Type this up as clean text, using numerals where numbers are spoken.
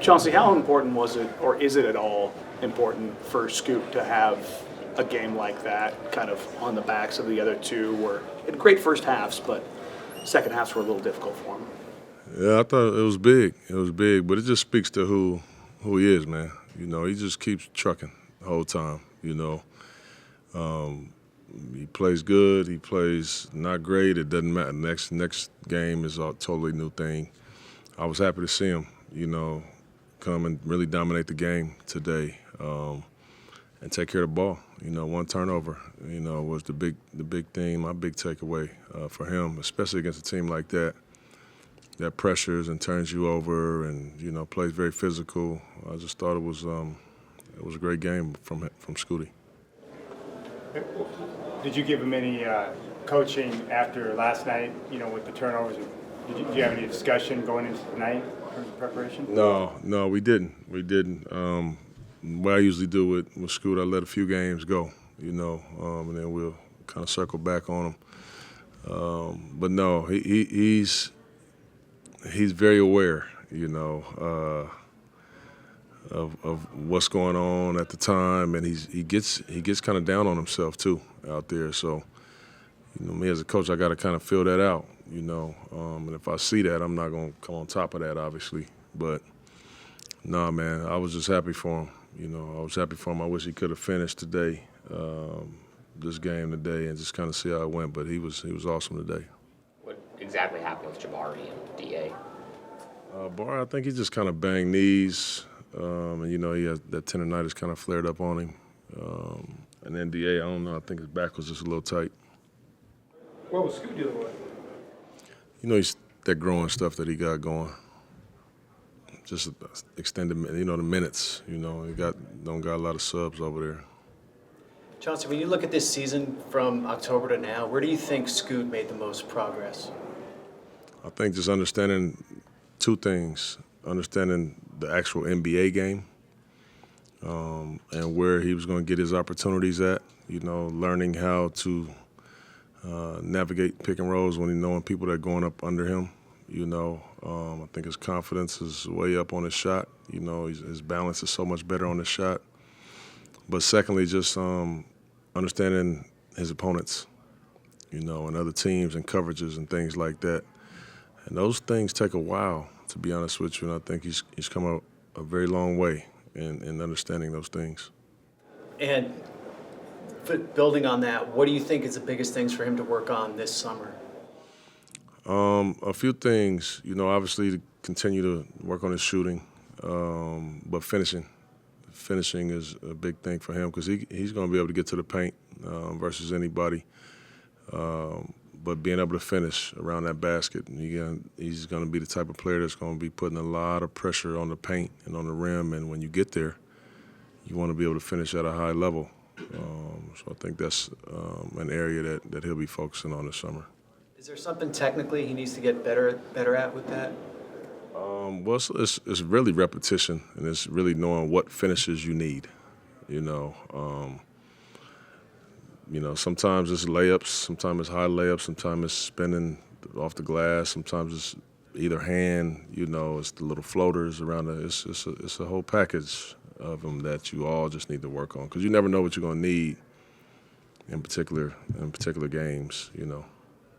Chauncey, how important was it, or is it at all important for Scoot to have a game like that kind of on the backs of the other two, where had great first halves, but second halves were a little difficult for him? Yeah, I thought it was big. It was big, but it just speaks to who he is, man. You know, he just keeps trucking the whole time, you know. He plays good. He plays not great. It doesn't matter. Next game is a totally new thing. I was happy to see him, you know, come and really dominate the game today and take care of the ball. You know, one turnover, you know, was the big thing, my big takeaway for him, especially against a team like that pressures and turns you over and, you know, plays very physical. I just thought it was a great game from Scooty. Did you give him any coaching after last night, you know, with the turnovers? Did you have any discussion going into tonight in terms of preparation? No, we didn't. What I usually do with Scoot, I let a few games go, you know, and then we'll kind of circle back on them. But no, he's very aware, you know, of what's going on at the time, and he gets kind of down on himself too out there. So, you know, me as a coach, I got to kind of feel that out, you know. And if I see that, I'm not gonna come on top of that, obviously. But nah, man, I was just happy for him. You know, I was happy for him. I wish he could have finished today, this game today, and just kind of see how it went. But he was awesome today. What exactly happened with Jabari and DA? Bar, I think he just kind of banged knees. And, you know, he has that tendonitis kind of flared up on him. And then DA, I don't know, I think his back was just a little tight. What was Scoot dealing with? You know, he's that growing stuff that he got going. Just extended, you know, the minutes. You know, he don't got a lot of subs over there. Chauncey, when you look at this season from October to now, where do you think Scoot made the most progress? I think just understanding two things. Understanding the actual NBA game and where he was going to get his opportunities at, you know, learning how to navigate pick and rolls when he's knowing people that are going up under him, you know. I think his confidence is way up on his shot. You know, his balance is so much better on his shot. But secondly, just understanding his opponents, you know, and other teams and coverages and things like that. And those things take a while, to be honest with you, and I think he's come a very long way in understanding those things. And building on that, what do you think is the biggest things for him to work on this summer? A few things, you know, obviously to continue to work on his shooting, but finishing is a big thing for him because he's going to be able to get to the paint versus anybody. But being able to finish around that basket, he's going to be the type of player that's going to be putting a lot of pressure on the paint and on the rim. And when you get there, you want to be able to finish at a high level. So I think that's an area that he'll be focusing on this summer. Is there something technically he needs to get better at with that? Well, it's really repetition, and it's really knowing what finishes you need, you know. You know, sometimes it's layups, sometimes it's high layups, sometimes it's spinning off the glass, sometimes it's either hand, you know, it's the little floaters around it's a whole package of them that you all just need to work on because you never know what you're going to need in particular games, you know.